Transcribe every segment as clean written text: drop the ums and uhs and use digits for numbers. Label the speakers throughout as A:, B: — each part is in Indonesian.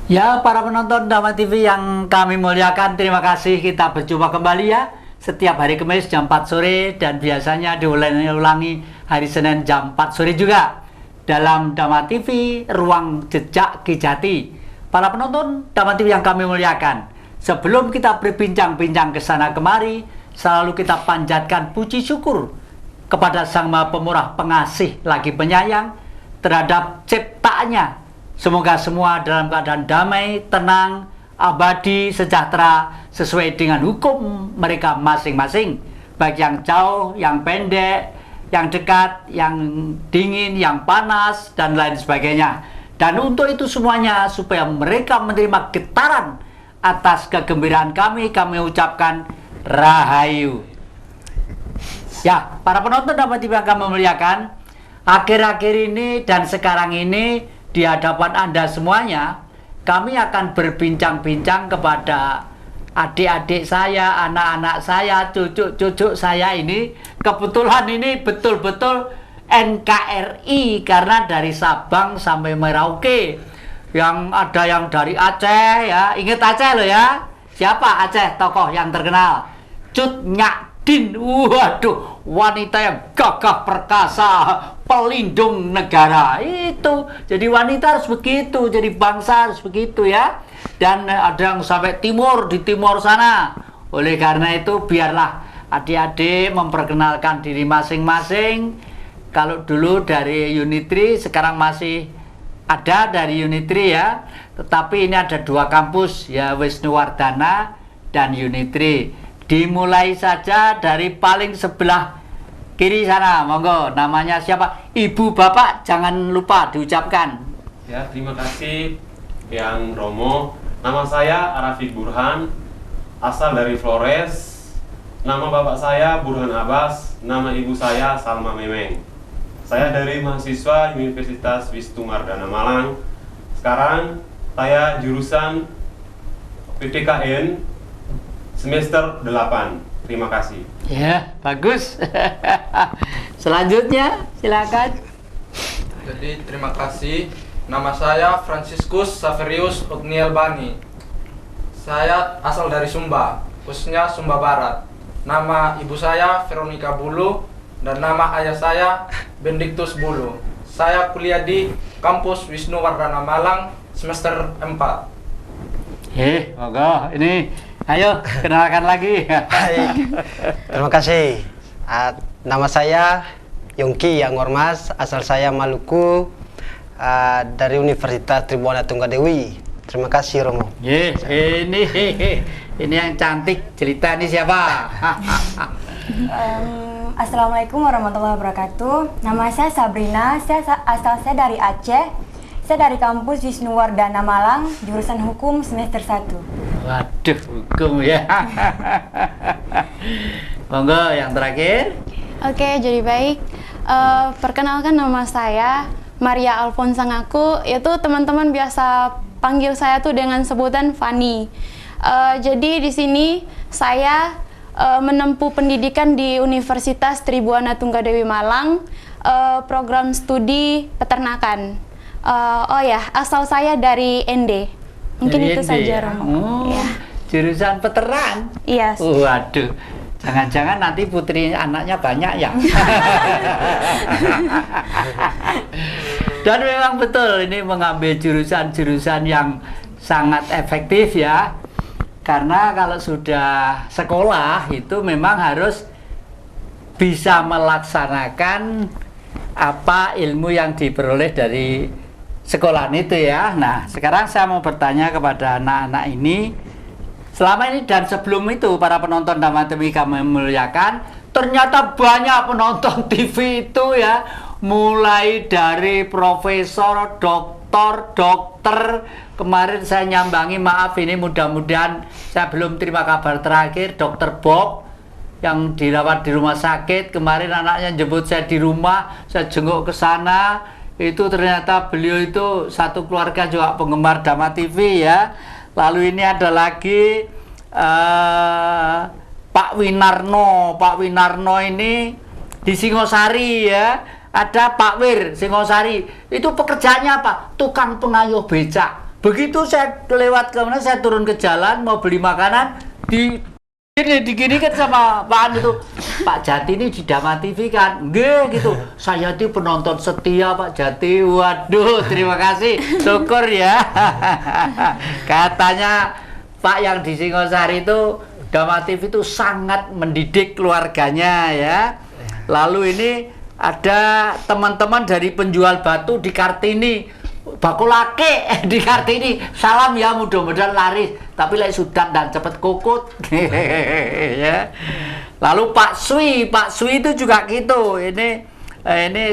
A: Ya, para penonton Dama TV yang kami muliakan, terima kasih kita berjumpa kembali ya. Setiap hari Kamis jam 4 sore dan biasanya diulangi hari Senin jam 4 sore juga. Dalam Dama TV, Ruang Jejak Kijati. Para penonton Dama TV yang kami muliakan, sebelum kita berbincang-bincang ke sana kemari, selalu kita panjatkan puji syukur kepada Sang Maha Pemurah, Pengasih lagi Penyayang terhadap ciptaannya. Semoga semua dalam keadaan damai, tenang, abadi, sejahtera, sesuai dengan hukum mereka masing-masing. Baik yang jauh, yang pendek, yang dekat, yang dingin, yang panas, dan lain sebagainya. Dan untuk itu semuanya, supaya mereka menerima getaran atas kegembiraan kami ucapkan Rahayu. Ya, para penonton dapat kami memuliakan, akhir-akhir ini dan sekarang ini, di hadapan Anda semuanya, kami akan berbincang-bincang kepada adik-adik saya, anak-anak saya, cucu-cucu saya ini. Kebetulan ini betul-betul NKRI, karena dari Sabang sampai Merauke. Yang ada yang dari Aceh ya, ingat Aceh loh ya. Siapa Aceh tokoh yang terkenal? Cut Nyak Din. Waduh, wanita yang gagah perkasa, pelindung negara. Itu jadi wanita harus begitu, jadi bangsa harus begitu ya. Dan ada yang sampai timur, di timur sana. Oleh karena itu biarlah adik-adik memperkenalkan diri masing-masing. Kalau dulu dari Unitri, sekarang masih ada dari Unitri ya, tetapi ini ada dua kampus ya, Wisnuwardana dan Unitri. Dimulai saja dari paling sebelah kiri sana, monggo. Namanya siapa? Ibu bapak jangan lupa diucapkan.
B: Ya, terima kasih yang Romo. Nama saya Arafik Burhan, asal dari Flores. Nama bapak saya Burhan Abbas, nama ibu saya Salma Memeng. Saya dari mahasiswa Universitas Wisnuwardana Malang. Sekarang saya jurusan PTKN semester 8. Terima kasih.
A: Ya, bagus. Selanjutnya, silakan.
C: Jadi, terima kasih. Nama saya Franciscus Saverius Ogniel Bani. Saya asal dari Sumba, khususnya Sumba Barat. Nama ibu saya Veronica Bulu dan nama ayah saya Benedictus Bulu. Saya kuliah di kampus Wisnuwardana Malang semester 4.
A: Monggo. Ini ayo kenalkan lagi.
D: Baik, terima kasih. Nama saya Yongki Yang Ormas, asal saya Maluku, dari Universitas Tribhuwana Tunggadewi. Terima kasih Romo.
A: Ini yang cantik, cerita ini siapa?
E: Assalamualaikum warahmatullahi wabarakatuh. Nama saya Sabrina, asal saya dari Aceh. Saya dari kampus Wisnuwardana Malang, jurusan hukum semester 1.
A: Waduh, hukum ya. Monggo yang terakhir.
F: Oke, jadi baik. Perkenalkan, nama saya Maria Alfonsa Ngaku. Itu teman-teman biasa panggil saya tuh dengan sebutan Fani. Jadi di sini saya menempuh pendidikan di Universitas Tribhuwana Tunggadewi Malang, program studi peternakan. Oh ya, asal saya dari ND. Mungkin dari itu ND, saja, Romo. Ya.
A: Jurusan peternak?
F: Iya.
A: Waduh, jangan-jangan nanti putri anaknya banyak ya. Dan memang betul, ini mengambil jurusan-jurusan yang sangat efektif ya. Karena kalau sudah sekolah itu memang harus bisa melaksanakan apa ilmu yang diperoleh dari sekolahan itu ya. Nah, sekarang saya mau bertanya kepada anak-anak ini, selama ini dan sebelum itu, para penonton Dama TV kami memuliakan, ternyata banyak penonton TV itu ya, mulai dari profesor, dokter. Kemarin saya nyambangi, maaf ini mudah-mudahan saya belum terima kabar terakhir, Dokter Bob yang dirawat di rumah sakit. Kemarin anaknya jemput saya di rumah, saya jenguk ke sana. Itu ternyata beliau itu satu keluarga juga penggemar Dama TV ya. Lalu ini ada lagi Pak Winarno. Pak Winarno ini di Singosari ya. Ada Pak Wir Singosari. Itu pekerjaannya apa? Tukang pengayuh becak. Begitu saya lewat ke mana, saya turun ke jalan mau beli makanan, diginikan sama Pak An itu, Pak Jati ini di Dama TV kan? Nggih gitu. Saya itu penonton setia Pak Jati. Waduh, terima kasih. Syukur ya. Katanya Pak yang di Singosari itu Dama TV itu sangat mendidik keluarganya ya. Lalu ini ada teman-teman dari penjual batu di Kartini. Bakulake di Kartini, salam ya, mudah-mudahan laris. Tapi lek sudah dan cepet kukut. Ya. Lalu Pak Sui itu juga gitu. Ini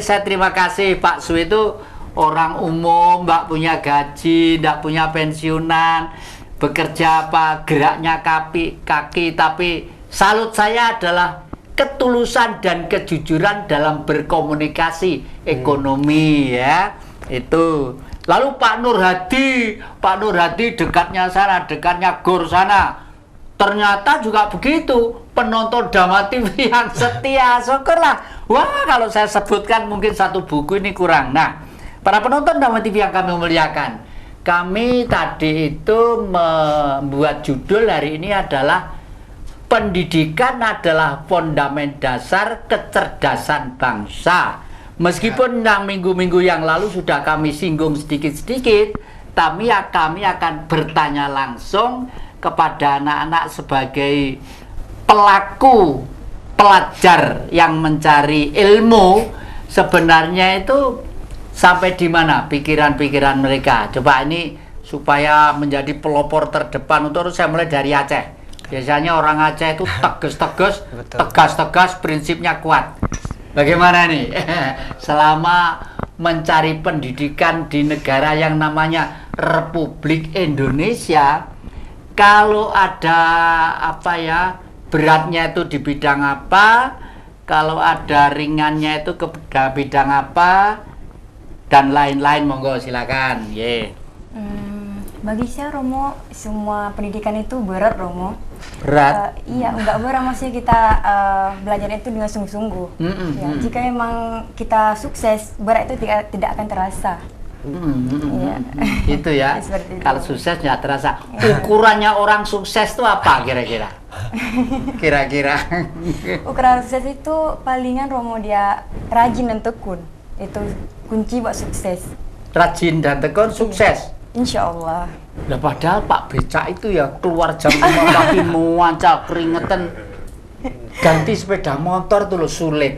A: saya terima kasih Pak Sui itu orang umum, nggak punya gaji, nggak punya pensiunan, bekerja apa geraknya kaki, tapi salut saya adalah ketulusan dan kejujuran dalam berkomunikasi ekonomi ya. Itu. Lalu Pak Nur Hadi dekatnya sana, dekatnya Gor sana. Ternyata juga begitu, penonton Dama TV yang setia. Syukurlah. Wah, kalau saya sebutkan mungkin satu buku ini kurang. Nah, para penonton Dama TV yang kami muliakan, kami tadi itu membuat judul hari ini adalah pendidikan adalah fondamen dasar kecerdasan bangsa. Meskipun yang minggu-minggu yang lalu sudah kami singgung sedikit-sedikit, kami akan bertanya langsung kepada anak-anak sebagai pelaku, pelajar yang mencari ilmu, sebenarnya itu sampai di mana pikiran-pikiran mereka. Coba ini supaya menjadi pelopor terdepan, untuk saya mulai dari Aceh. Biasanya orang Aceh itu tegas-tegas, prinsipnya kuat. Bagaimana nih selama mencari pendidikan di negara yang namanya Republik Indonesia, kalau ada apa ya, beratnya itu di bidang apa, kalau ada ringannya itu ke bidang apa, dan lain-lain, monggo silakan.
E: Bagi saya Romo, semua pendidikan itu berat Romo.
A: Berat?
E: Iya, enggak berat, maksudnya kita belajar itu dengan sungguh-sungguh. Ya, jika memang kita sukses, berat itu tidak akan terasa. Ya.
A: Itu ya.
E: Itu.
A: Kalau sukses nggak terasa. Ukurannya orang sukses itu apa kira-kira? Kira-kira.
E: Ukuran sukses itu palingan Romo dia rajin dan tekun. Itu kunci buat sukses.
A: Rajin dan tekun sukses.
E: Insya Allah.
A: Nah, padahal Pak Becak itu ya keluar jam 5 pagi muancal keringetan, ganti sepeda motor tuh lo sulit.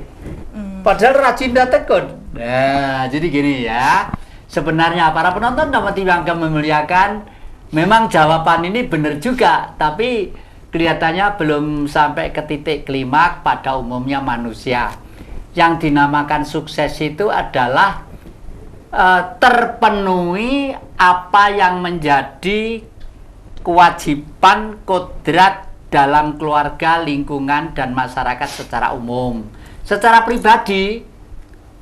A: Padahal rajin dan tekun. Nah, jadi gini ya. Sebenarnya para penonton Dama TV yang kami memuliakan, memang jawaban ini benar juga, tapi kelihatannya belum sampai ke titik klimaks pada umumnya manusia. Yang dinamakan sukses itu adalah terpenuhi apa yang menjadi kewajiban kodrat dalam keluarga, lingkungan, dan masyarakat secara umum. Secara pribadi,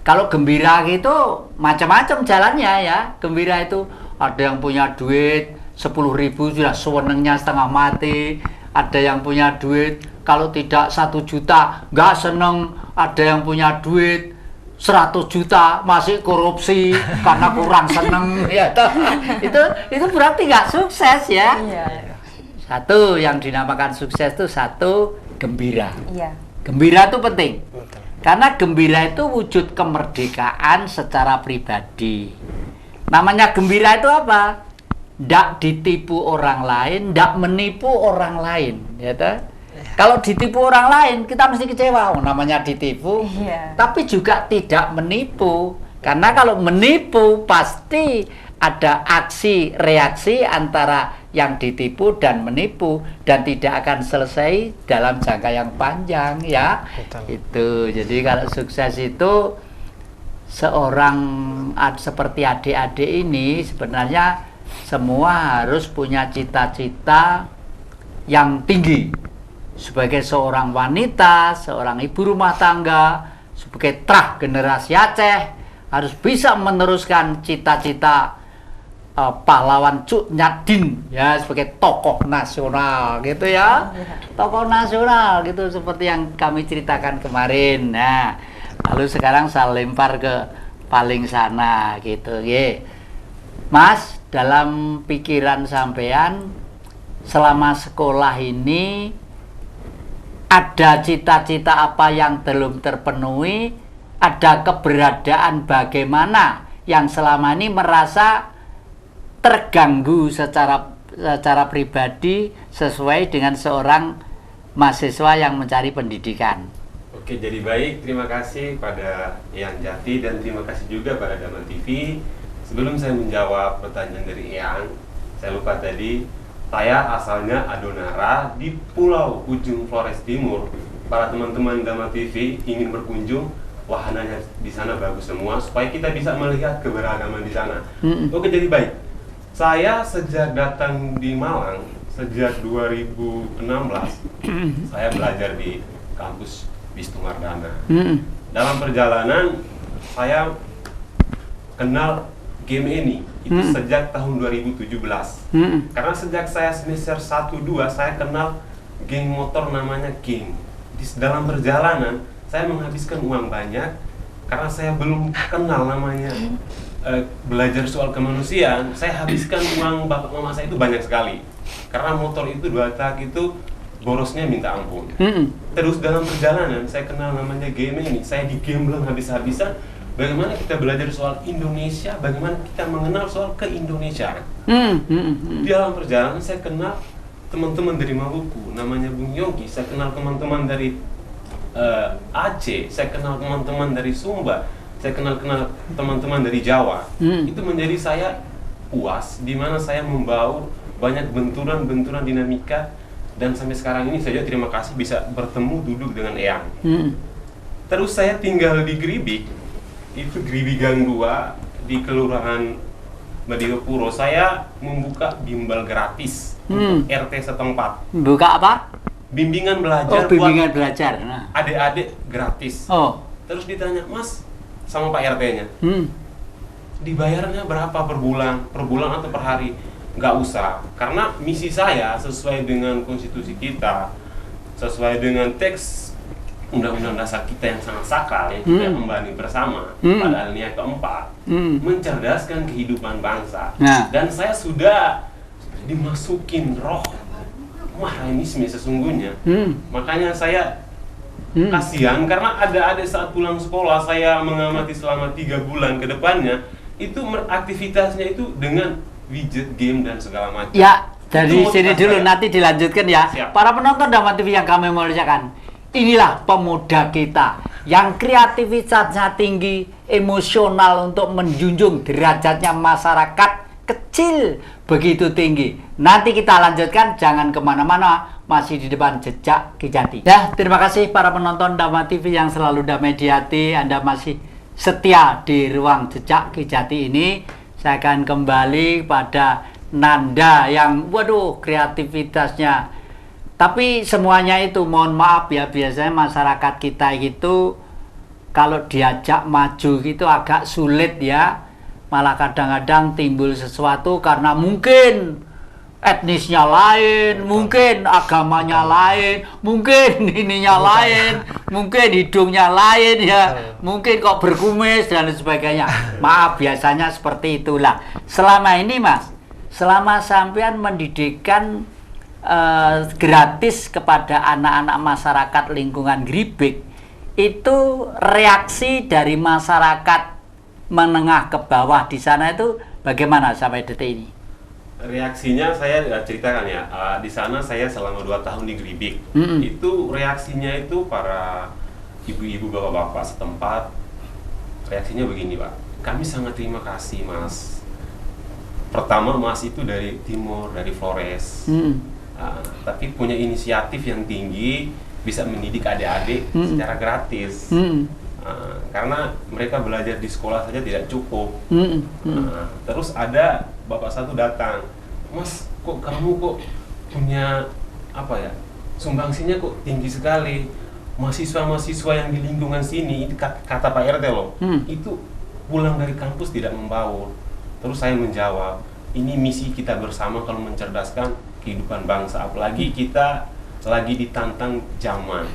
A: kalau gembira gitu macam-macam jalannya ya. Gembira itu ada yang punya duit 10.000 sudah sewenengnya setengah mati, ada yang punya duit kalau tidak 1 juta nggak seneng, ada yang punya duit 100 juta masih korupsi karena kurang seneng ya toh. Itu berarti nggak sukses ya.
E: Iya.
A: Satu yang dinamakan sukses itu satu gembira.
E: Iya.
A: Gembira itu penting. Karena gembira itu wujud kemerdekaan secara pribadi. Namanya gembira itu apa? Ndak ditipu orang lain, ndak menipu orang lain, ya toh? Kalau ditipu orang lain, kita mesti kecewa. Namanya ditipu, tapi juga tidak menipu. Karena kalau menipu, pasti ada aksi reaksi antara yang ditipu dan menipu, dan tidak akan selesai dalam jangka yang panjang ya. Itu. Jadi kalau sukses itu seorang seperti adik-adik ini sebenarnya semua harus punya cita-cita yang tinggi. Sebagai seorang wanita, seorang ibu rumah tangga, sebagai trah generasi Aceh, harus bisa meneruskan cita-cita pahlawan Cuk Nyadin ya, sebagai tokoh nasional gitu ya. Tokoh nasional gitu, seperti yang kami ceritakan kemarin. Nah, lalu sekarang saya lempar ke paling sana gitu. Ye. Mas, dalam pikiran sampean selama sekolah ini ada cita-cita apa yang belum terpenuhi, ada keberadaan bagaimana yang selama ini merasa terganggu secara pribadi sesuai dengan seorang mahasiswa yang mencari pendidikan.
B: Oke, jadi baik. Terima kasih pada Eyang Jati dan terima kasih juga pada Dama TV. Sebelum saya menjawab pertanyaan dari Eyang, saya lupa tadi. Saya asalnya Adonara di Pulau Ujung Flores Timur. Para teman-teman Dama TV ingin berkunjung, wahananya di sana bagus semua supaya kita bisa melihat keberagaman di sana. Oke, jadi baik. Saya sejak datang di Malang sejak 2016 saya belajar di kampus Wistumardana. Dalam perjalanan saya kenal game ini itu sejak tahun 2017. Karena sejak saya semester 1-2 saya kenal geng motor namanya geng. Di dalam perjalanan saya menghabiskan uang banyak karena saya belum kenal namanya belajar soal kemanusiaan. Saya habiskan uang bapak mama saya itu banyak sekali. Karena motor itu 2 tak itu borosnya minta ampun. Terus dalam perjalanan saya kenal namanya game ini. Saya digemblang habis-habisan. Bagaimana kita belajar soal Indonesia, bagaimana kita mengenal soal keindonesiaan. Di dalam perjalanan saya kenal teman-teman dari Maluku, namanya Bung Yongki. Saya kenal teman-teman dari Aceh, saya kenal teman-teman dari Sumba, saya kenal teman-teman dari Jawa. Itu menjadi saya puas, di mana saya membawa banyak benturan-benturan dinamika. Dan sampai sekarang ini saya terima kasih bisa bertemu duduk dengan Eyang. Terus saya tinggal di Gribik. Itu Gribi Gang 2 di Kelurahan Madiopuro. Saya membuka bimbel gratis untuk RT setempat.
A: Buka apa?
B: Bimbingan belajar.
A: Oh, bimbingan belajar. Nah.
B: Adik-adik gratis.
A: Oh.
B: Terus ditanya, Mas, sama Pak RT-nya, dibayarnya berapa per bulan atau per hari? Nggak usah, karena misi saya sesuai dengan konstitusi kita, sesuai dengan teks Undang-Undang Dasar kita yang sangat sakral yang kita embani bersama pada alinea keempat, mencerdaskan kehidupan bangsa. Dan saya sudah dimasukin roh Maharanisme sesungguhnya. Makanya saya kasihan karena ada saat pulang sekolah saya mengamati selama 3 bulan ke depannya itu aktivitasnya itu dengan widget game dan segala macam.
A: Ya, dari sini dulu nanti dilanjutkan ya.
B: Siap.
A: Para penonton Dama TV yang kami muliakan. Inilah pemuda kita yang kreativitasnya tinggi, emosional untuk menjunjung derajatnya masyarakat kecil begitu tinggi. Nanti kita lanjutkan, jangan kemana-mana, masih di depan Jejak Ki Jati. Ya, terima kasih para penonton Dama TV yang selalu damai di hati. Anda masih setia di ruang Jejak Ki Jati ini. Saya akan kembali pada Nanda yang, waduh, kreativitasnya. Tapi semuanya itu mohon maaf ya, biasanya masyarakat kita itu kalau diajak maju gitu agak sulit ya. Malah kadang-kadang timbul sesuatu karena mungkin etnisnya lain, mungkin agamanya lain, mungkin ininya lain, mungkin hidungnya lain ya, mungkin kok berkumis dan sebagainya. Maaf, biasanya seperti itulah. Selama ini Mas, selama sampean mendidikkan gratis kepada anak-anak masyarakat lingkungan Gribik, itu reaksi dari masyarakat menengah ke bawah di sana itu bagaimana sampai detik ini?
B: Reaksinya saya ceritakan ya, di sana saya selama 2 tahun di Gribik. Itu reaksinya itu para ibu-ibu bapak-bapak setempat, reaksinya begini Pak, kami sangat terima kasih Mas. Pertama Mas itu dari timur, dari Flores. Tapi punya inisiatif yang tinggi, bisa mendidik adik-adik secara gratis. Karena mereka belajar di sekolah saja tidak cukup. Terus ada bapak satu datang, Mas, kok kamu kok punya apa ya, sumbangsinya kok tinggi sekali. Mahasiswa-mahasiswa yang di lingkungan sini, kata Pak RT loh, itu pulang dari kampus tidak membaur. Terus saya menjawab, ini misi kita bersama kalau mencerdaskan kehidupan bangsa, apalagi kita lagi ditantang zaman.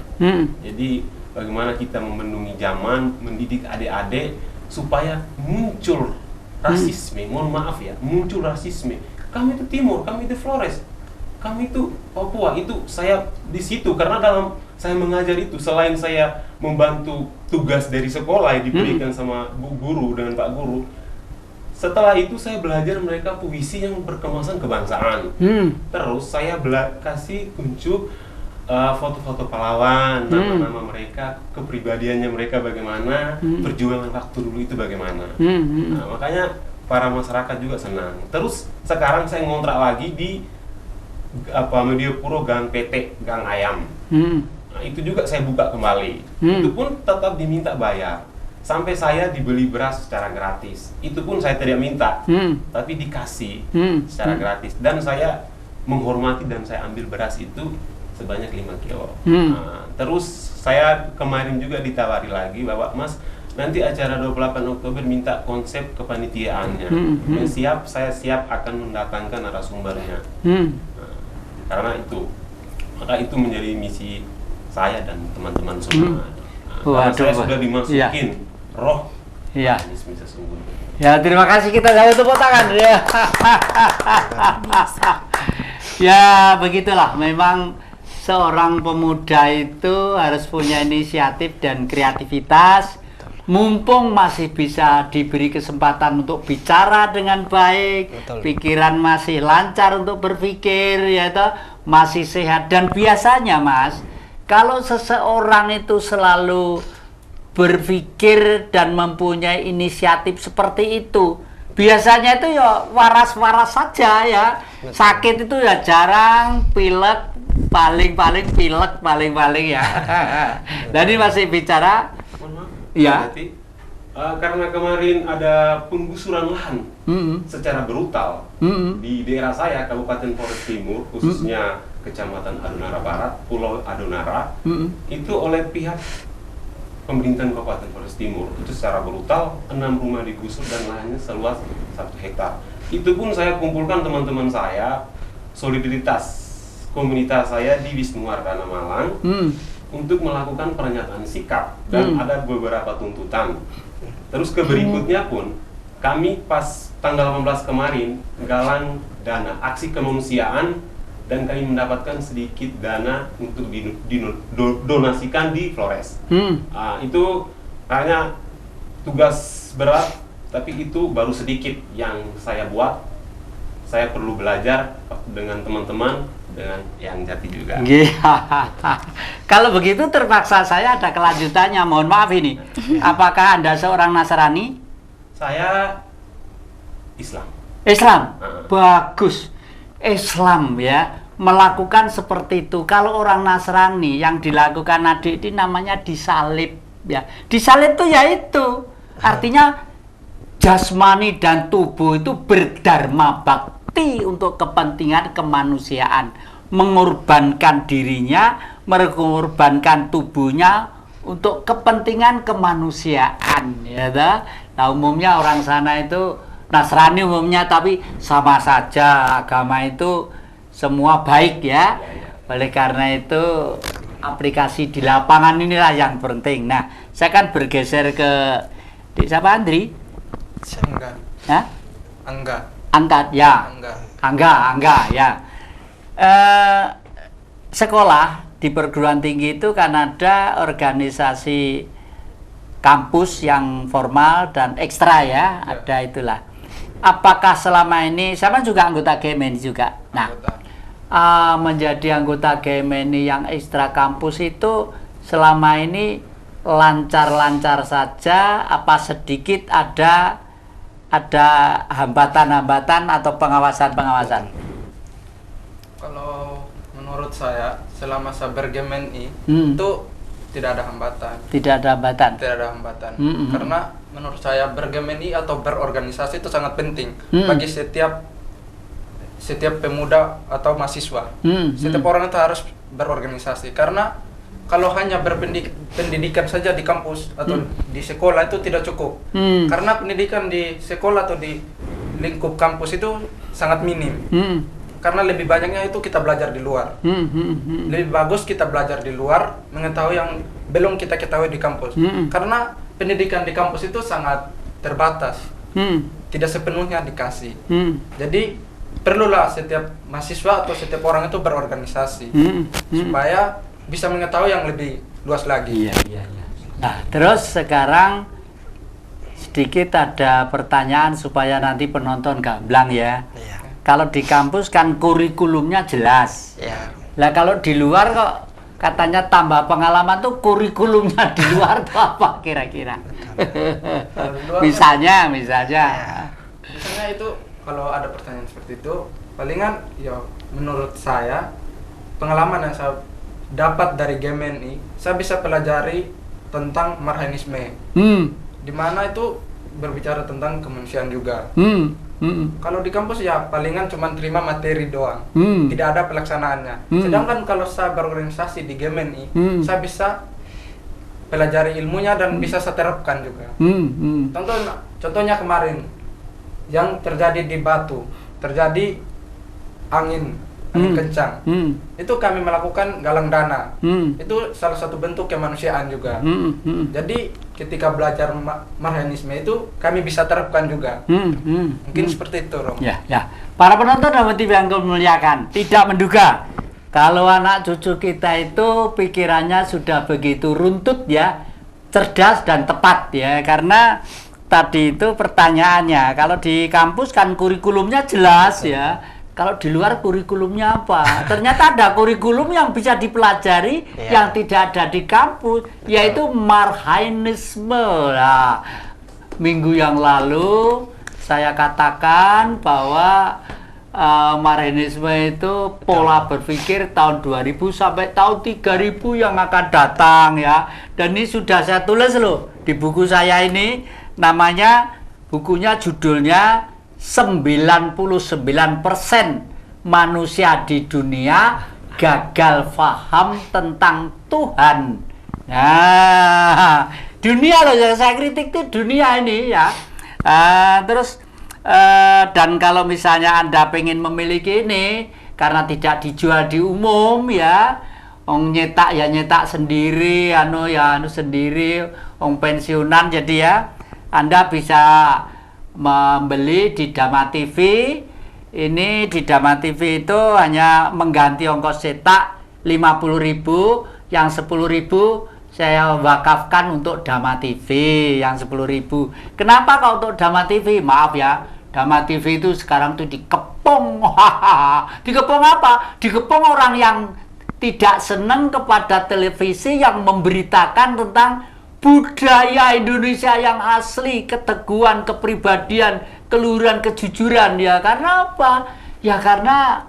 B: Jadi bagaimana kita memenuhi zaman, mendidik adik-adik supaya muncul rasisme, mohon maaf ya, muncul rasisme. Kami itu Timur, kami itu Flores, kami itu Papua. Itu saya di situ karena dalam saya mengajar itu, selain saya membantu tugas dari sekolah yang diberikan sama Bu Guru dengan Pak Guru, setelah itu saya belajar mereka puisi yang berkemasan kebangsaan. Terus saya kasih unjuk foto-foto pahlawan, nama-nama mereka, kepribadiannya mereka bagaimana, perjuangan waktu dulu itu bagaimana. Nah, makanya para masyarakat juga senang. Terus sekarang saya ngontrak lagi di Mediopuro Gang PT, Gang Ayam. Nah, itu juga saya buka kembali. Itu pun tetap diminta bayar. Sampai saya dibeli beras secara gratis. Itu pun saya tidak minta, tapi dikasih secara gratis. Dan saya menghormati dan saya ambil beras itu sebanyak 5 kilo. Nah, terus saya kemarin juga ditawari lagi bahwa Mas, nanti acara 28 Oktober minta konsep kepanitiaannya. Saya siap akan mendatangkan narasumbernya. Karena itu, maka itu menjadi misi saya dan teman-teman semua. Karena saya sudah dimasukin roh organisme sesungguhnya.
A: Ya, terima kasih, kita jauh tepuk tangan ya. Ya, begitulah memang seorang pemuda itu harus punya inisiatif dan kreativitas. Mumpung masih bisa diberi kesempatan untuk bicara dengan baik, pikiran masih lancar untuk berpikir, ya toh, masih sehat. Dan biasanya Mas, kalau seseorang itu selalu berpikir dan mempunyai inisiatif seperti itu, biasanya itu ya waras-waras saja ya. Sakit itu ya jarang, pilek paling-paling pilek paling-paling ya. Jadi masih bicara. Ya.
B: Karena kemarin ada penggusuran lahan secara brutal di daerah saya, Kabupaten Flores Timur, khususnya Kecamatan Adonara Barat, Pulau Adonara, itu oleh pihak pemerintahan Kabupaten Flores Timur itu secara brutal 6 rumah digusur dan lahannya seluas 1 hektar. Itu pun saya kumpulkan teman-teman saya, solidaritas komunitas saya di Wisnuwardana Malang, untuk melakukan pernyataan sikap dan ada beberapa tuntutan. Terus ke berikutnya pun kami pas tanggal 18 kemarin galang dana aksi kemanusiaan dan kami mendapatkan sedikit dana untuk didonasikan di Flores. Itu hanya tugas berat, tapi itu baru sedikit yang saya buat. Saya perlu belajar dengan teman-teman, dengan yang Jati juga.
A: Kalau begitu terpaksa saya ada kelanjutannya. Mohon maaf ini. Apakah Anda seorang Nasrani?
B: Saya Islam.
A: Islam. Bagus. Islam ya. Melakukan seperti itu. Kalau orang Nasrani yang dilakukan adik ini namanya disalib ya. Disalib itu ya itu. Artinya jasmani dan tubuh itu berdharma bakti untuk kepentingan kemanusiaan, mengorbankan dirinya, mengorbankan tubuhnya untuk kepentingan kemanusiaan, ya toh? Nah, umumnya orang sana itu Nasrani umumnya, tapi sama saja agama itu semua baik ya. Oleh karena itu aplikasi di lapangan inilah yang penting. Nah, saya akan bergeser ke siapa, Andri?
C: Enggak.
A: Hah?
C: Enggak.
A: Angkat ya. Angga ya. Sekolah di perguruan tinggi itu kan ada organisasi kampus yang formal dan ekstra ya, ada itulah. Apakah selama ini sama juga anggota GMNI juga? Nah, menjadi anggota GMNI yang ekstra kampus itu selama ini lancar-lancar saja, apa sedikit ada hambatan-hambatan atau pengawasan-pengawasan?
C: Kalau menurut saya selama saya berGMNI itu tidak ada hambatan.
A: Tidak ada hambatan.
C: Tidak ada hambatan. Karena menurut saya berGMNI atau berorganisasi itu sangat penting bagi setiap pemuda atau mahasiswa. Setiap orang itu harus berorganisasi karena kalau hanya berpendidikan saja di kampus atau di sekolah itu tidak cukup. Karena pendidikan di sekolah atau di lingkup kampus itu sangat minim. Karena lebih banyaknya itu kita belajar di luar. Lebih bagus kita belajar di luar, mengetahui yang belum kita ketahui di kampus. Karena pendidikan di kampus itu sangat terbatas. tidak sepenuhnya dikasih.
A: Hmm.
C: Jadi perlulah setiap mahasiswa atau setiap orang itu berorganisasi supaya bisa mengetahui yang lebih luas lagi.
A: Iya, iya, iya. Nah, terus sekarang sedikit ada pertanyaan supaya nanti penonton gamblang ya.
D: Iya.
A: Kalau di kampus kan kurikulumnya jelas.
D: Iya.
A: Lah kalau di luar kok katanya tambah pengalaman tuh kurikulumnya di luar tuh apa kira-kira?
C: Kalau di luar
A: misalnya.
C: Misalnya itu kalau ada pertanyaan seperti itu, palingan ya menurut saya pengalaman yang saya dapat dari GMNI, saya bisa pelajari tentang marhaenisme. Di mana itu berbicara tentang kemanusiaan juga. Kalau di kampus ya palingan cuma terima materi doang, tidak ada pelaksanaannya. Sedangkan kalau saya berorganisasi di GMNI, saya bisa pelajari ilmunya dan bisa saya terapkan juga. Contohnya kemarin yang terjadi di Batu, terjadi angin kencang. Itu kami melakukan galang dana. Itu salah satu bentuk kemanusiaan juga. Jadi ketika belajar marhaenisme itu kami bisa terapkan juga. Mungkin seperti itu, Rom.
A: Ya, ya. Para penonton dan TV yang kami muliakan, tidak menduga kalau anak cucu kita itu pikirannya sudah begitu runtut ya, cerdas dan tepat ya, karena tadi itu pertanyaannya, kalau di kampus kan kurikulumnya jelas ya, kalau di luar kurikulumnya apa? Ternyata ada kurikulum yang bisa dipelajari yang tidak ada di kampus, yaitu marhaenisme. Nah, minggu yang lalu saya katakan bahwa marhaenisme itu pola berpikir tahun 2000 sampai tahun 3000 yang akan datang ya. Dan ini sudah saya tulis loh di buku saya ini. Namanya, bukunya judulnya 99% manusia di dunia gagal paham tentang Tuhan. Nah, dunia loh yang saya kritik itu dunia ini ya. Terus dan kalau misalnya Anda pengen memiliki ini karena tidak dijual di umum ya, nyetak ya nyetak sendiri, anu sendiri, pensiunan, jadi ya Anda bisa membeli di Dama TV. Ini di Dama TV itu hanya mengganti ongkos cetak 50.000, yang 10.000 saya wakafkan untuk Dama TV yang 10.000. Kenapa kalau untuk Dama TV? Maaf ya, Dama TV itu sekarang tuh dikepung. Dikepung apa? Dikepung orang yang tidak senang kepada televisi yang memberitakan tentang budaya Indonesia yang asli, keteguhan, kepribadian, keluhuran, kejujuran ya. Karena apa? Ya karena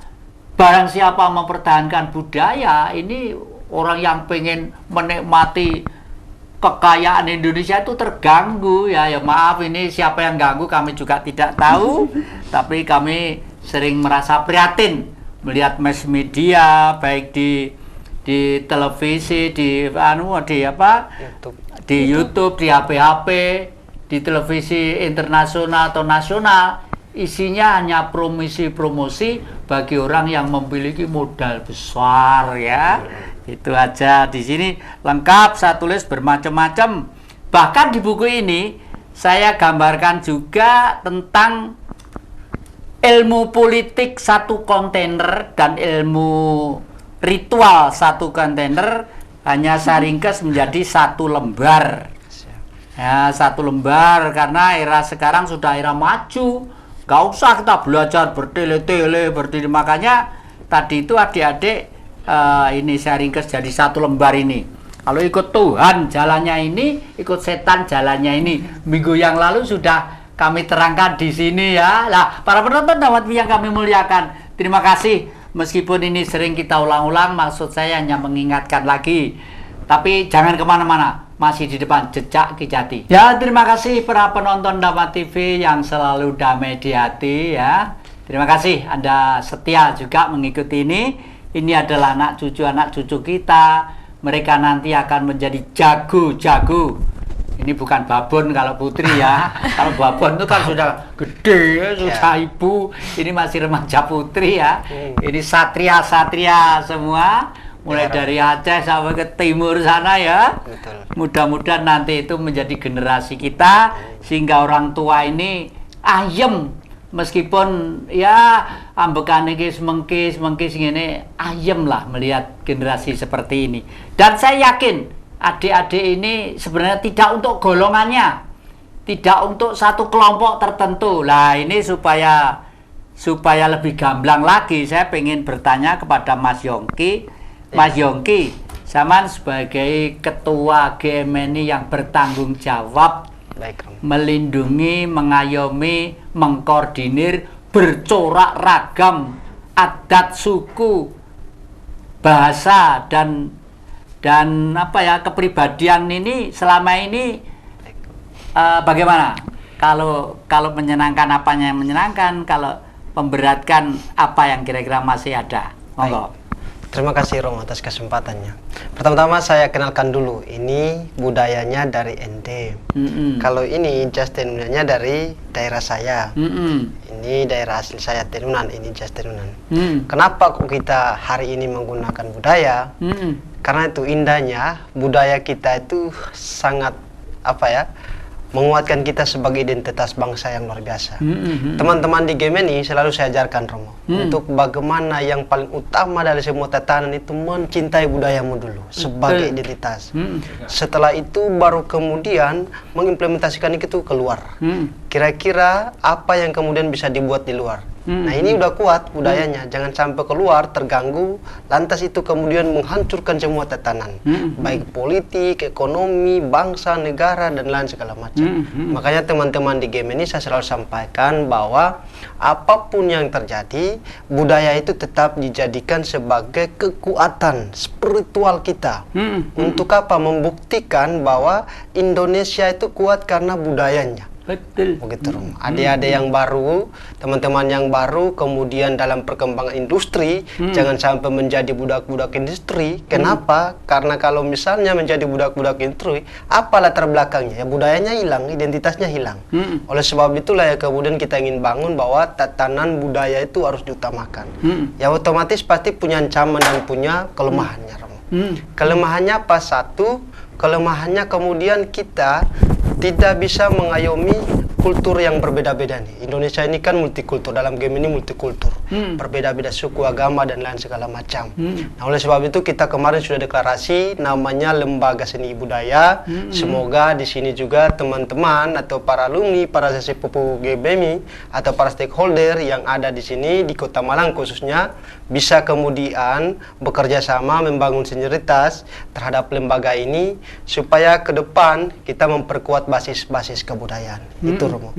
A: barang siapa mempertahankan budaya, ini orang yang pengen menikmati kekayaan Indonesia itu terganggu ya. Ya maaf, ini siapa yang ganggu kami juga tidak tahu. Tapi kami sering merasa prihatin melihat mass media, baik di televisi, di YouTube, di HP-HP, di televisi internasional atau nasional, isinya hanya promosi bagi orang yang memiliki modal besar ya. Itu aja. Di sini lengkap, saya tulis bermacam-macam. Bahkan di buku ini saya gambarkan juga tentang ilmu politik satu kontainer dan ilmu ritual satu kontainer, hanya saya ringkas menjadi satu lembar. Ya, satu lembar, karena era sekarang sudah era maju. Gak usah kita belajar bertele-tele, makanya tadi itu adik-adik ini saya ringkas jadi satu lembar ini. Kalau ikut Tuhan jalannya ini, ikut setan jalannya ini. Minggu yang lalu sudah kami terangkan di sini ya. Lah, para penonton yang kami muliakan, terima kasih. Meskipun ini sering kita ulang-ulang, maksud saya hanya mengingatkan lagi. Tapi jangan kemana-mana, masih di depan Jejak Kijati. Ya, terima kasih para penonton Dama TV yang selalu damai di hati ya. Terima kasih Anda setia juga mengikuti ini. Ini adalah anak cucu kita. Mereka nanti akan menjadi jago-jago. Ini bukan babon kalau putri ya. Kalau babon itu kan sudah gede, sudah ibu. Ini masih remaja putri ya. Ini satria-satria semua. Mulai dari Aceh sampai ke timur sana ya. Mudah-mudahan nanti itu menjadi generasi kita, sehingga orang tua ini ayem, meskipun ya ambekane iki semengkis ngene, ayem lah melihat generasi seperti ini. Dan saya yakin adik-adik ini sebenarnya tidak untuk golongannya, tidak untuk satu kelompok tertentu. Lah ini supaya lebih gamblang lagi, saya pengen bertanya kepada Mas Yongki. Mas Yongki, sampean sebagai ketua GMNI yang bertanggung jawab
D: Baik, Romo.
A: melindungi, mengayomi, mengkoordinir bercorak ragam adat, suku, bahasa dan apa ya, kepribadian ini selama ini bagaimana? Kalau menyenangkan, apanya yang menyenangkan, kalau memberatkan apa yang kira-kira masih ada? Monggo.
D: Terima kasih Romo atas kesempatannya. Pertama-tama saya kenalkan dulu, ini budayanya dari ND. Kalau ini jas tenunannya dari daerah saya. Ini daerah asli saya tenunan, ini jas tenunan. Kenapa kok kita hari ini menggunakan budaya? Karena itu indahnya budaya kita itu sangat apa ya, menguatkan kita sebagai identitas bangsa yang luar biasa. Teman-teman di GMNI selalu saya ajarkan Romo, untuk bagaimana yang paling utama dari semua tatanan itu mencintai budayamu dulu sebagai identitas. Setelah itu baru kemudian mengimplementasikan itu keluar. Kira-kira apa yang kemudian bisa dibuat di luar. Nah ini udah kuat budayanya, jangan sampai keluar terganggu, lantas itu kemudian menghancurkan semua tatanan, baik politik, ekonomi, bangsa, negara, dan lain segala macam. Makanya teman-teman di game ini saya selalu sampaikan bahwa apapun yang terjadi, budaya itu tetap dijadikan sebagai kekuatan spiritual kita. Untuk apa? Membuktikan bahwa Indonesia itu kuat karena budayanya.
A: Betul.
D: Begitu, Romo. Adik-adik yang baru, teman-teman yang baru, kemudian dalam perkembangan industri, jangan sampai menjadi budak-budak industri. Kenapa? Karena kalau misalnya menjadi budak-budak industri, apa latar belakangnya? Ya budayanya hilang, identitasnya hilang. Oleh sebab itulah ya kemudian kita ingin bangun bahwa tatanan budaya itu harus diutamakan. Ya otomatis pasti punya ancaman dan punya kelemahannya, Romo. Kelemahannya apa? Satu, kelemahannya kemudian kita tidak bisa mengayomi kultur yang berbeda-beda nih. Indonesia ini kan multikultur, dalam game ini multikultur, berbeda-beda suku, agama, dan lain segala macam. Nah oleh sebab itu kita kemarin sudah deklarasi namanya Lembaga Seni Budaya. Semoga di sini juga teman-teman atau para alumni, para sesepupu GBMI atau para stakeholder yang ada di sini di Kota Malang khususnya bisa kemudian bekerja sama membangun sinergitas terhadap lembaga ini supaya ke depan kita memperkuat basis-basis kebudayaan. Itu Romo.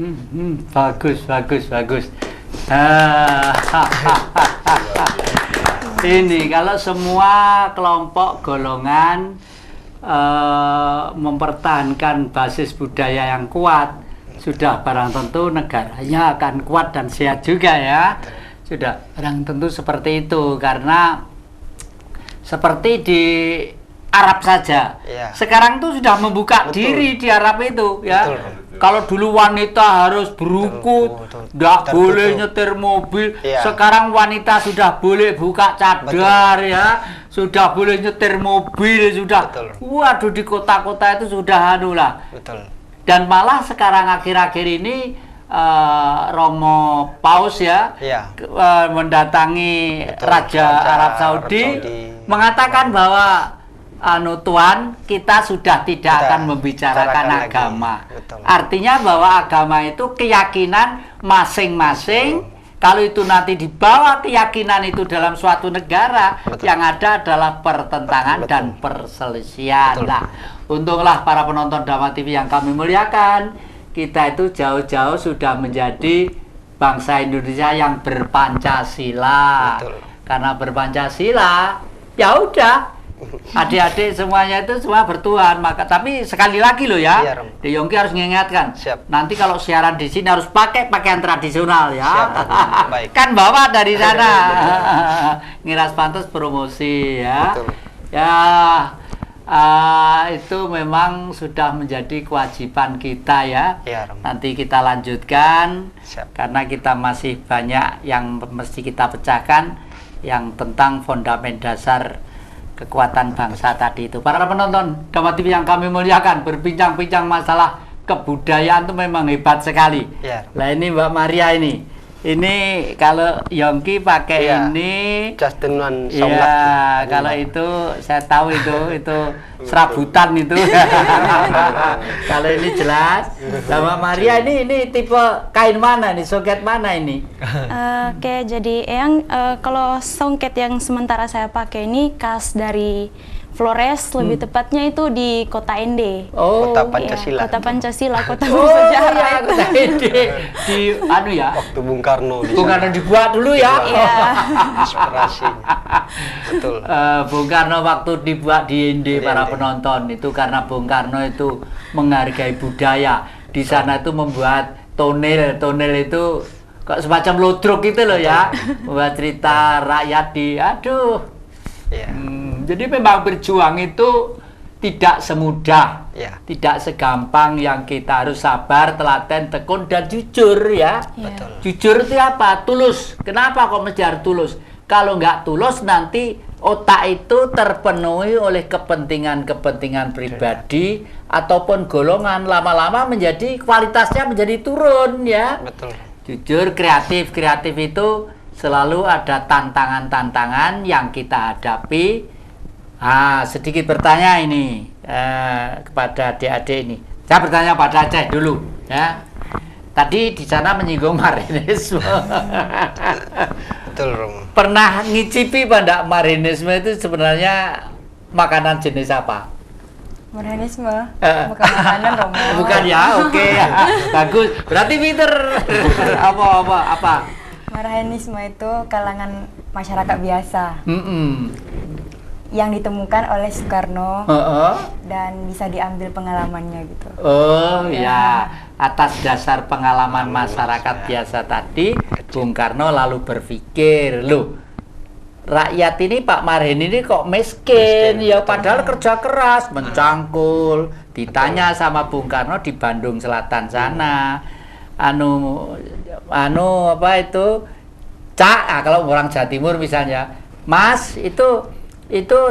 A: Bagus. Ini kalau semua kelompok golongan mempertahankan basis budaya yang kuat, sudah barang tentu negaranya akan kuat dan sehat juga ya. Sudah barang tentu seperti itu, karena seperti di Arab saja. Sekarang tuh sudah membuka diri di Arab itu ya. Kalau dulu wanita harus berukut, tidak boleh nyetir mobil. Sekarang wanita sudah boleh buka cadar ya, sudah boleh nyetir mobil, sudah. Waduh, di kota-kota itu sudah anu lah. Dan malah sekarang akhir-akhir ini Romo Paus ya, mendatangi Raja Arab Saudi, mengatakan bahwa Tuan, kita sudah tidak akan membicarakan agama. Artinya bahwa agama itu keyakinan masing-masing. Kalau itu nanti dibawa keyakinan itu dalam suatu negara, yang ada adalah pertentangan dan perselisihan. Nah, untunglah para penonton Dhamma TV yang kami muliakan, kita itu jauh-jauh sudah menjadi bangsa Indonesia yang berpancasila. Karena berpancasila, ya udah, adik-adik semuanya itu semua bertuhan. Maka tapi sekali lagi loh ya, De Yongki harus mengingatkan. Nanti kalau siaran di sini harus pakai pakaian tradisional ya. Kan bawa dari sana. Ngiras pantas promosi ya. Ya. Itu memang sudah menjadi kewajiban kita ya. Nanti kita lanjutkan karena kita masih banyak yang mesti kita pecahkan yang tentang fondamen dasar kekuatan bangsa tadi itu. Para penonton Dhamma TV yang kami muliakan, berbincang-bincang masalah kebudayaan itu memang hebat sekali.
D: Ya.
A: Nah ini Mbak Maria ini kalau Yongki pakai
D: Iya.
A: ini,
D: Justin Wan
A: iya, kalau itu saya tahu itu serabutan itu. Kalau ini jelas. Sama Maria ini tipe kain mana nih, songket mana ini?
F: Oke, jadi yang kalau songket yang sementara saya pakai ini khas dari Flores, lebih tepatnya itu di Kota Ende.
A: Oh,
D: Kota
F: Iya,
D: Pancasila.
F: Kota Pancasila, kota
A: oh
F: bersejarah
A: ya,
F: itu.
A: Kota Ende di anu ya.
D: Waktu Bung Karno di
A: Bung Karno
D: sana.
A: dibuat dulu ya.
F: Iya.
D: Inspirasinya. Betul.
A: Bung Karno waktu dibuat di Ende
D: Di
A: para
D: Ende.
A: penonton itu karena Bung Karno itu menghargai budaya. Di sana itu membuat tonel itu kok semacam ludruk gitu loh ya. Membuat cerita rakyat
D: Iya.
A: jadi memang berjuang itu tidak semudah,
D: Iya.
A: tidak segampang yang kita harus sabar, telaten, tekun dan jujur ya.
D: Betul.
A: Jujur itu apa? Tulus. Kenapa kok mesti harus tulus? Kalau nggak tulus nanti otak itu terpenuhi oleh kepentingan-kepentingan pribadi ataupun golongan, lama-lama menjadi kualitasnya menjadi turun ya.
D: Betul.
A: Jujur, kreatif itu selalu ada tantangan-tantangan yang kita hadapi. Sedikit bertanya ini kepada adik-adik ini. Saya bertanya pada Aceh dulu ya. Tadi di sana menyinggung marinisme.
D: Betul, Romo.
A: Pernah ngicipi pada marinisme itu sebenarnya makanan jenis apa?
E: Modernisme, bukan makanan Romo.
A: Bukan ya, oke. Bagus. Berarti pinter. Apa?
E: Modernisme itu kalangan masyarakat biasa yang ditemukan oleh Soekarno dan bisa diambil pengalamannya gitu.
A: Oh ya, atas dasar pengalaman masyarakat biasa tadi, Bung Karno lalu berpikir, loh, rakyat ini Pak Marhen ini kok miskin, ya padahal kerja keras, mencangkul. Ditanya sama Bung Karno di Bandung Selatan sana, apa itu, Cak, kalau orang Jawa Timur misalnya, Mas itu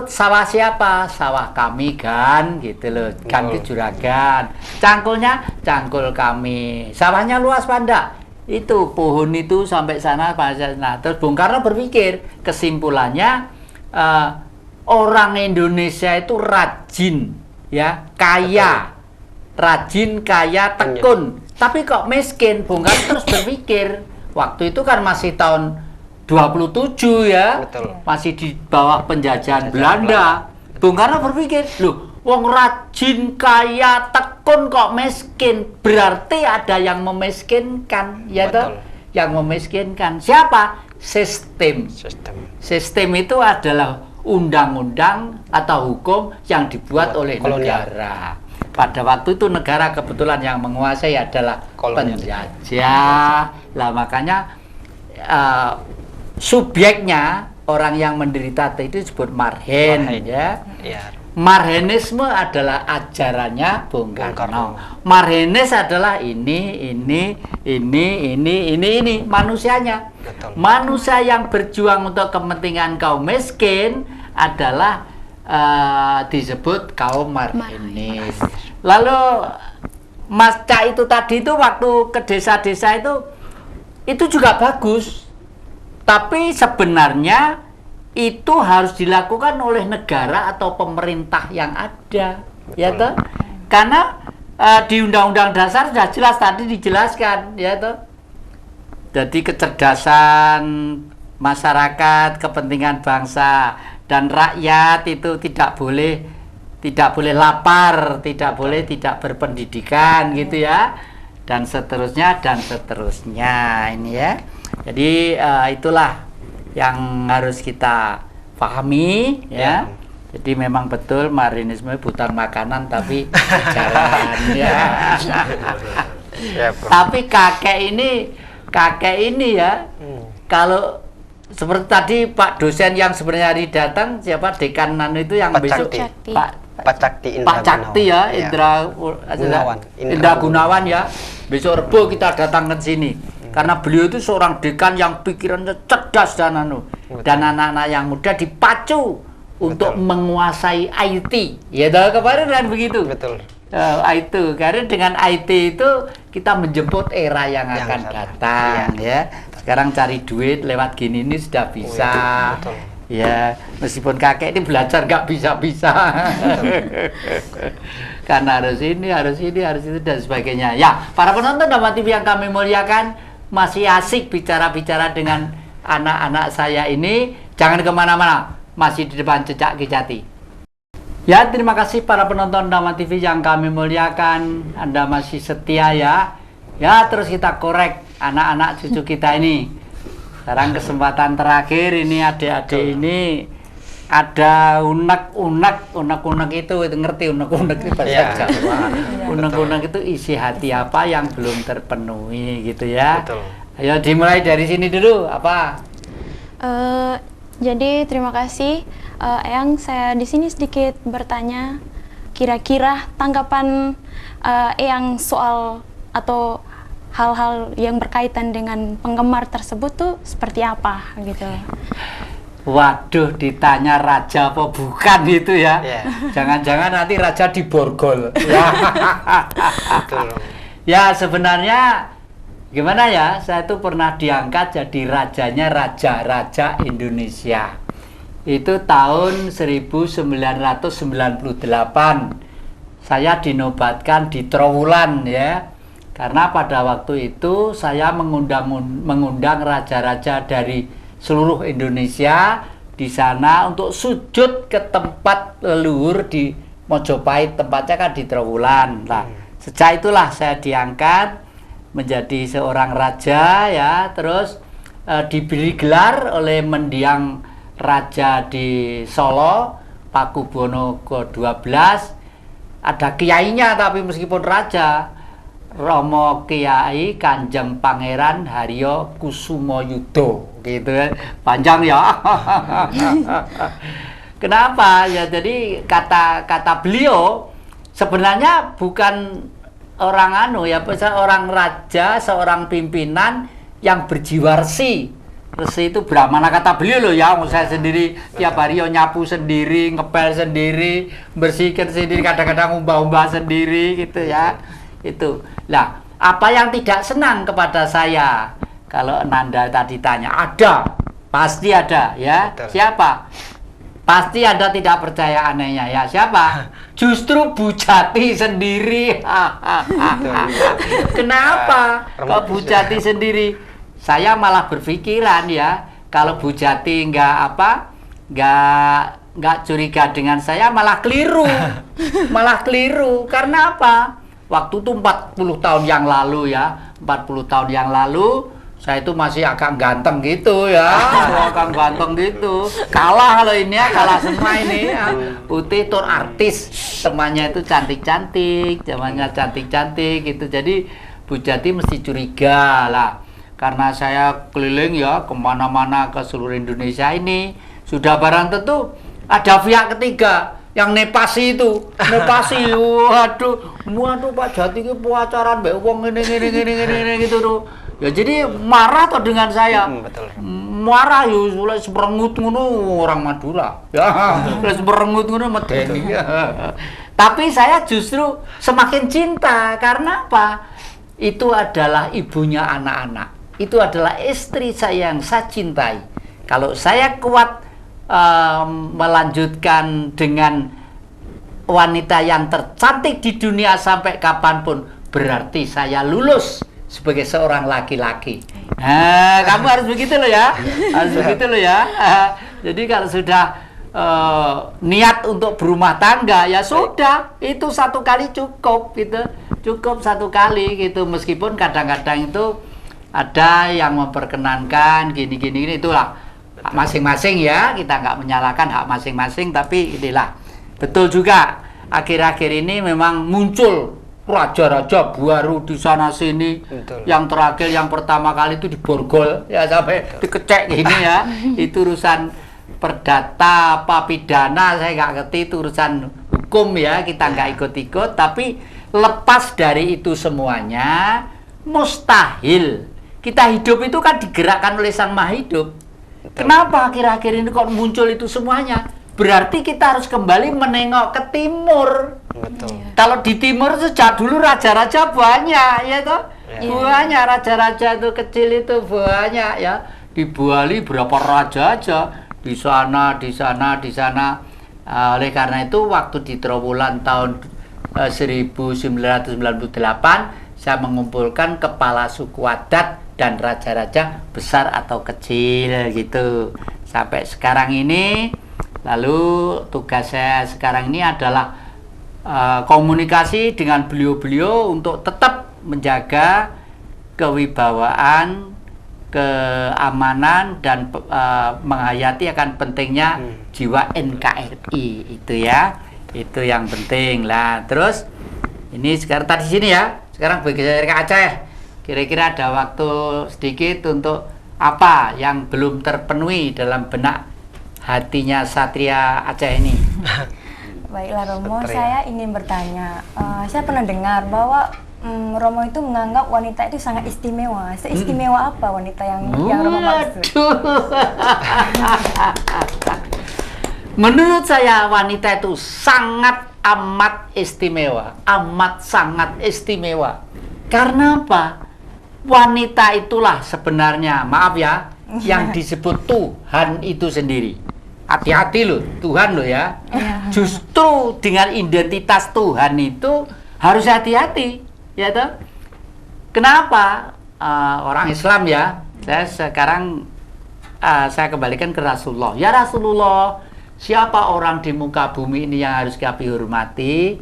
A: sawah siapa? Sawah kami kan, gitu loh. Kan ke juragan. Cangkulnya, cangkul kami. Sawahnya luas apa enggak? Itu pohon itu sampai sana. Nah, terus Bung Karno berpikir, kesimpulannya orang Indonesia itu rajin, ya, kaya, rajin, kaya, tekun. Tapi kok miskin? Bung Karno terus berpikir, waktu itu kan masih tahun 27 ya.
D: Betul.
A: Masih di bawah penjajahan Belanda. Bung Karno berpikir, loh, wong rajin, kaya, tekun kok miskin, berarti ada yang memiskinkan, ya toh? Yang memiskinkan siapa? Sistem. Sistem itu adalah undang-undang atau hukum yang dibuat oleh negara. Pada waktu itu negara kebetulan yang menguasai adalah penjajah. Lah makanya subjeknya orang yang menderita itu disebut Marhen ya. Marhenisme adalah ajarannya Bung Karno. Marhenis adalah ini manusianya.
D: Betul.
A: Manusia yang berjuang untuk kepentingan kaum miskin adalah disebut kaum Marhenis. Lalu Mas Cak itu tadi itu waktu ke desa-desa itu juga bagus. Tapi sebenarnya itu harus dilakukan oleh negara atau pemerintah yang ada, ya toh? Karena di Undang-Undang Dasar sudah jelas tadi dijelaskan, ya toh? Jadi kecerdasan masyarakat, kepentingan bangsa dan rakyat itu tidak boleh lapar, tidak boleh tidak berpendidikan, gitu ya, dan seterusnya ini ya. Jadi itulah yang harus kita pahami ya. Jadi memang betul Marhenisme bukan makanan tapi ajaran ya. Tapi kakek ini ya, kalau seperti tadi Pak dosen yang sebenarnya hari datang, siapa dekan itu yang
D: Pak
A: besok
D: Cakti.
A: Pak Cakti ya, Indra Gunawan ya. Besok Rebo kita datang ke sini. Karena beliau itu seorang dekan yang pikirannya cerdas dan anak-anak yang muda dipacu untuk menguasai IT. Ya, kemarin kan begitu.
D: Betul.
A: Itu karena dengan IT itu kita menjemput era yang akan datang ya. Sekarang cari duit lewat gini ini sudah bisa.
D: Betul.
A: Ya, meskipun kakek ini belajar nggak bisa-bisa. Karena harus ini, harus itu dan sebagainya. Ya, para penonton Dhamma TV yang kami muliakan, masih asik bicara-bicara dengan anak-anak saya ini. Jangan kemana-mana, masih di depan Jejak Kejati. Ya, terima kasih para penonton Dhamma TV yang kami muliakan. Anda masih setia ya. Ya, terus kita korek anak-anak cucu kita ini. Sekarang kesempatan terakhir ini adik-adik ini ada unek-unek itu ngerti unek-unek itu bahasa Jawa. Unek-unek itu isi hati apa yang belum terpenuhi gitu ya.
D: Betul.
A: Ayo dimulai dari sini dulu apa?
F: Jadi terima kasih Eyang, saya di sini sedikit bertanya kira-kira tanggapan Eyang soal atau hal-hal yang berkaitan dengan penggemar tersebut tuh seperti apa gitu.
A: Waduh, ditanya raja apa bukan itu ya. Jangan-jangan nanti raja diborgol. Ya sebenarnya gimana ya, saya tuh pernah diangkat jadi rajanya raja-raja Indonesia. Itu tahun 1998. Saya dinobatkan di Trowulan ya. Karena pada waktu itu saya mengundang raja-raja dari seluruh Indonesia di sana untuk sujud ke tempat leluhur di Mojopahit, tempatnya kan di Trowulan. Nah, sejak itulah saya diangkat menjadi seorang raja ya, terus diberi gelar oleh mendiang raja di Solo, Pakubono ke-12. Ada kiainya tapi meskipun raja, Romo Kiai Kanjeng Pangeran Haryo Kusumo Yudo gitu kan, panjang ya. Kenapa ya? Jadi kata beliau sebenarnya bukan orang orang raja, seorang pimpinan yang berjiwa resi. Resi itu Brahmana kata beliau loh ya. Saya sendiri tiap hari nyapu sendiri, ngepel sendiri, bersihkan sendiri, kadang-kadang umbah-umbah sendiri gitu ya. Itu. Lah, apa yang tidak senang kepada saya? Kalau Nanda tadi tanya, ada, pasti ada ya.
D: Betul.
A: Siapa? Pasti Anda tidak percaya anehnya ya. Siapa? Justru Bu Jati sendiri. Kenapa? Kok Bu Jati sendiri? Saya malah berpikiran ya, kalau Bu Jati nggak curiga dengan saya, malah keliru. Malah keliru. Karena apa? Waktu itu 40 tahun yang lalu ya, 40 tahun yang lalu saya itu masih agak ganteng gitu ya, agak ganteng gitu. Kalah kalau ini ya, kalah semua ini ya. Putih tur artis, temannya itu cantik-cantik, zamannya cantik-cantik gitu. Jadi Bu Jati mesti curiga lah, karena saya keliling ya kemana-mana ke seluruh Indonesia ini, sudah barang tentu ada pihak ketiga yang nepasi itu, waduh Pak Jati itu pacaran mbak wong ini gitu tuh. Ya jadi marah tuh dengan saya.
D: Betul.
A: Marah yo mulai seperengut ngono orang Madura. Ya, mulai seperengut ngono medeni. Tapi saya justru semakin cinta karena apa? Itu adalah ibunya anak-anak. Itu adalah istri saya yang saya cintai. Kalau saya kuat melanjutkan dengan wanita yang tercantik di dunia sampai kapanpun, berarti saya lulus sebagai seorang laki-laki. Nah, kamu harus begitu loh ya, harus begitu loh ya. Jadi kalau sudah niat untuk berumah tangga ya sudah, itu satu kali cukup gitu, cukup satu kali gitu. Meskipun kadang-kadang itu ada yang memperkenankan gini itulah hak masing-masing ya, kita nggak menyalahkan hak masing-masing, tapi inilah betul juga akhir-akhir ini memang muncul raja-raja baru di sana sini.
D: Betul.
A: Yang terakhir yang pertama kali itu diborgol ya sampai dikecek gini ya. Itu urusan perdata apa pidana saya nggak ngerti, itu urusan hukum ya, kita nggak ikut-ikut. Tapi lepas dari itu semuanya mustahil. Kita hidup itu kan digerakkan oleh Sang Maha Hidup. Kenapa akhir-akhir ini kok muncul itu semuanya? Berarti kita harus kembali menengok ke timur.
D: Betul.
A: Kalau di timur sejak dulu raja-raja banyak, ya toh?
D: Iya.
A: Banyak raja-raja itu kecil itu banyak ya. Di Bali berapa raja aja, di sana, di sana, di sana. Oleh karena itu waktu di Trowulan tahun 1998 saya mengumpulkan kepala suku adat dan raja-raja besar atau kecil gitu. Sampai sekarang ini, lalu tugas saya sekarang ini adalah komunikasi dengan beliau-beliau untuk tetap menjaga kewibawaan, keamanan, dan menghayati akan pentingnya jiwa NKRI itu ya. Itu yang penting lah. Terus ini sekarang tadi sini ya, sekarang bergeser ke Aceh. Kira-kira ada waktu sedikit untuk apa yang belum terpenuhi dalam benak hatinya Satria Aceh ini.
E: Baiklah Romo,
D: Satria.
E: saya ingin bertanya. Saya pernah dengar bahwa Romo itu menganggap wanita itu sangat istimewa. Seistimewa apa wanita yang Romo maksud?
A: Menurut saya wanita itu sangat amat istimewa, amat sangat istimewa. Karena apa? Wanita itulah sebenarnya, maaf ya, yang disebut Tuhan itu sendiri. Hati-hati loh, Tuhan loh ya. Justru dengan identitas Tuhan itu harus hati-hati, ya toh. Kenapa? Orang Islam ya, saya sekarang saya kembalikan ke Rasulullah. Ya Rasulullah, siapa orang di muka bumi ini yang harus kami hormati?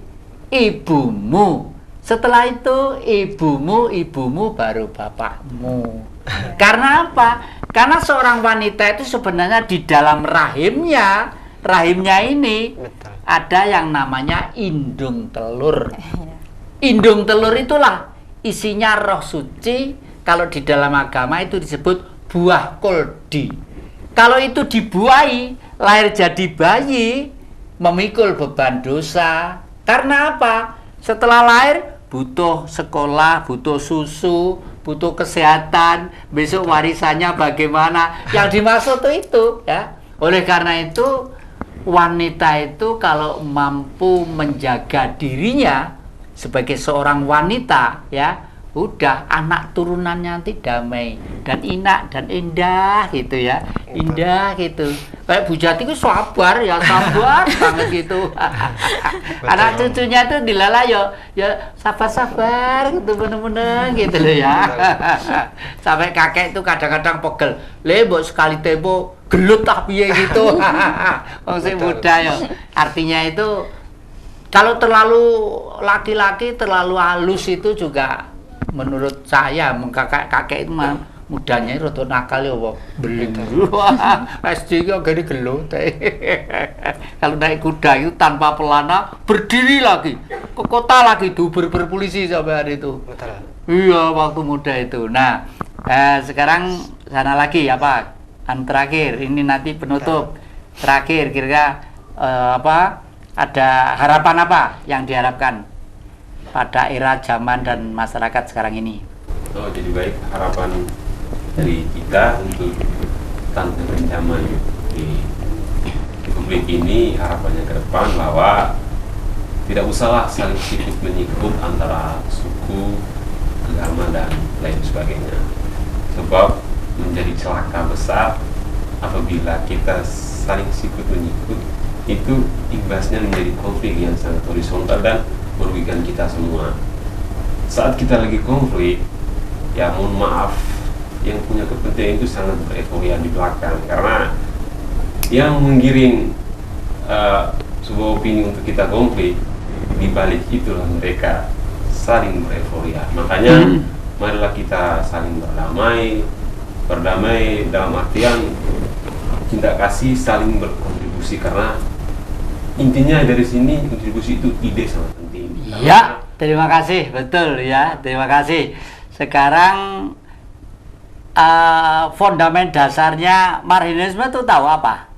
A: Ibumu. Setelah itu ibumu baru bapakmu. Karena apa? Karena seorang wanita itu sebenarnya di dalam rahimnya ini
D: Betul.
A: ada yang namanya indung telur. Indung telur itulah isinya roh suci. Kalau di dalam agama itu disebut buah koldi. Kalau itu dibuahi, lahir jadi bayi, memikul beban dosa. Karena apa? Setelah lahir butuh sekolah, butuh susu, butuh kesehatan, besok warisannya bagaimana? Yang dimaksud itu ya. Oleh karena itu wanita itu kalau mampu menjaga dirinya sebagai seorang wanita ya, udah anak turunannya nanti damai dan enak dan indah gitu ya. Indah gitu. Kayak Bu Jati itu sabar ya, sabar banget gitu. Anak cucunya tuh dilala ya sabar-sabar gitu bener-bener gitu loh ya. Sampai kakek itu kadang-kadang pegel. Mbok sekali tempo gelut tak piye gitu. Wong sing muda ya. Artinya itu kalau terlalu laki-laki terlalu halus itu juga menurut saya kakek itu mudanya rada nakal ya apa beling. SD kok gede gelo. Kalau naik kuda itu tanpa pelana berdiri lagi ke kota lagi diuber polisi sampai hari itu.
D: Betul.
A: Iya waktu muda itu. Nah sekarang sana lagi apa? Terakhir ini nanti penutup terakhir kira-kira apa? Ada harapan apa yang diharapkan pada era zaman dan masyarakat sekarang ini?
B: Oh, jadi baik harapan dari kita untuk tantangan zaman di publik ini, harapannya ke depan bahwa tidak usahlah saling sikut menyikut antara suku, agama dan lain sebagainya. Sebab menjadi celaka besar apabila kita saling sikut menyikut, itu imbasnya menjadi konflik yang sangat horizontal dan merugikan kita semua. Saat kita lagi konflik, ya mohon maaf, yang punya kepentingan itu sangat bereforia di belakang, karena yang menggiring sebuah opini untuk kita konflik, di balik itulah mereka saling bereforia. Makanya marilah kita saling berdamai dalam artian cinta kasih, saling berkontribusi, karena intinya dari sini kontribusi itu ide sangat penting.
A: Ya, terima kasih, betul ya, terima kasih. Sekarang fondamen dasarnya marxisme itu tahu apa?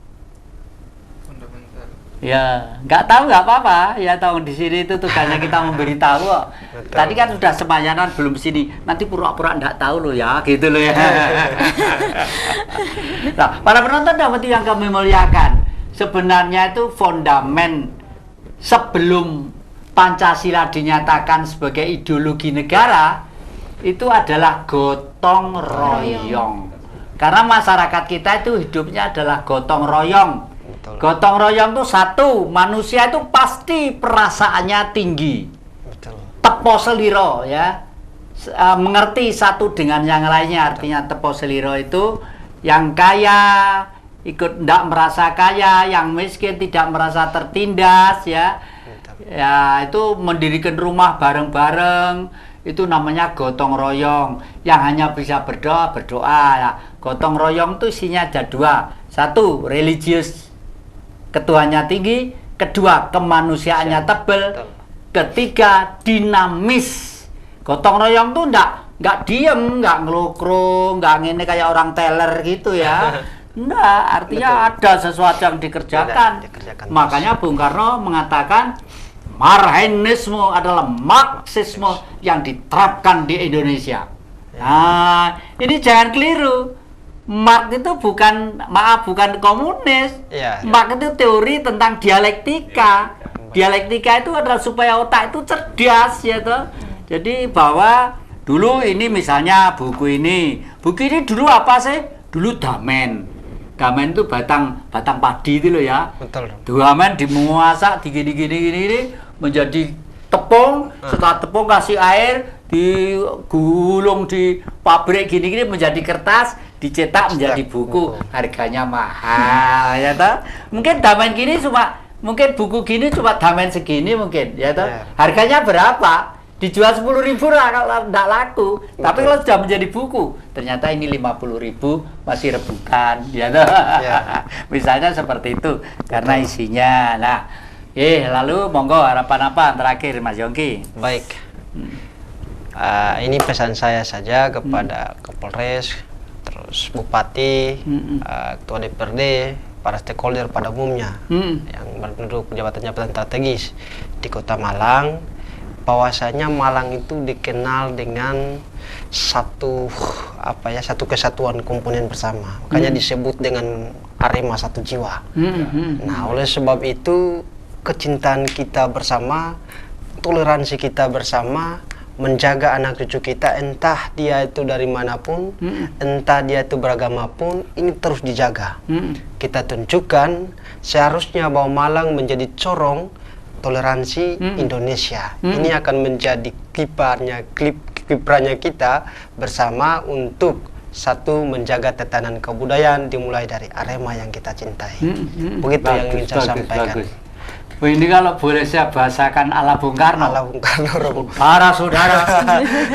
C: Fundamental.
A: Ya, nggak tahu nggak apa-apa. Ya tahu di sini itu tugasnya kita memberitahu kok. Tadi kan sudah semayanan belum sini. Nanti pura-pura nggak tahu loh ya, gitu loh ya. Nah, para penonton dapat yang kami muliakan. Sebenarnya itu fondamen sebelum Pancasila dinyatakan sebagai ideologi negara, itu adalah gotong royong. Karena masyarakat kita itu hidupnya adalah gotong royong.
D: Betul.
A: Gotong royong itu satu, manusia itu pasti perasaannya tinggi.
D: Betul.
A: Tepo seliro ya. Mengerti satu dengan yang lainnya, artinya tepo seliro itu yang kaya ikut tidak merasa kaya, yang miskin tidak merasa tertindas ya. Ya, itu mendirikan rumah bareng-bareng, itu namanya gotong royong. Yang hanya bisa berdoa ya. Gotong royong itu isinya ada dua. Satu, religius, ketuhannya tinggi. Kedua, kemanusiaannya tebal. Ketiga, dinamis. Gotong royong tuh nggak diem, nggak ngelukro, nggak ngene kayak orang teller gitu ya. Enggak, artinya ada sesuatu yang dikerjakan. Makanya Bung Karno mengatakan Marxisme adalah Marxisme yang diterapkan di Indonesia. Nah, ini jangan keliru. Marx itu bukan komunis. Marx itu teori tentang dialektika. Dialektika itu adalah supaya otak itu cerdas ya toh. Jadi bahwa dulu ini misalnya buku ini dulu apa sih? Dulu damen. Damen itu batang padi itu loh ya.
D: Betul.
A: Damen dimasak digini menjadi tepung. Setelah tepung kasih air, digulung di pabrik gini menjadi kertas, dicetak menjadi buku. Harganya mahal ya toh. Mungkin damen gini mungkin buku gini cuma damen segini mungkin ya toh. Harganya berapa? Dijual 10.000 lah kalau tidak laku. Tapi kalau sudah menjadi buku, ternyata ini 50.000 masih rebutan ya toh. Misalnya seperti itu karena isinya. Nah, lalu monggo harapan apa terakhir Mas Yongki?
D: Baik. Ini pesan saya saja kepada Kapolres, terus Bupati, Ketua DPRD, para stakeholder pada umumnya yang berduduk jabatan-jabatan strategis di Kota Malang, bahwasanya Malang itu dikenal dengan satu kesatuan komponen bersama. Makanya disebut dengan Arema satu jiwa. Nah, oleh sebab itu kecintaan kita bersama, toleransi kita bersama, menjaga anak cucu kita, entah dia itu dari manapun, entah dia itu beragama pun, ini terus dijaga. Kita tunjukkan seharusnya bahwa Malang menjadi corong toleransi Indonesia. Ini akan menjadi kiprahnya kita bersama untuk satu, menjaga tatanan kebudayaan dimulai dari Arema yang kita cintai. Begitu yang ingin saya sampaikan.
A: Ini kalau boleh saya bahasakan ala Bung Karno.
D: Ala Bung Karno.
A: Para saudara,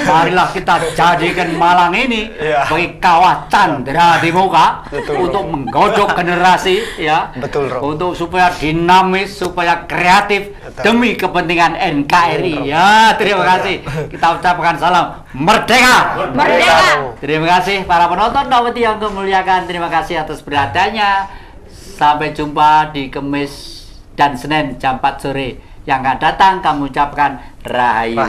A: marilah kita jadikan Malang ini sebagai kawah candera di muka untuk menggodok generasi ya.
D: Betul, Rob.
A: Untuk supaya dinamis, supaya kreatif demi kepentingan NKRI. Ya, terima kasih. Kita ucapkan salam merdeka.
E: Merdeka.
A: Terima kasih para penonton Dawati yang memuliakan. Terima kasih atas perhatiannya. Sampai jumpa di Kamis dan Senin jam 4 sore yang akan datang. Kami ucapkan Rahayu.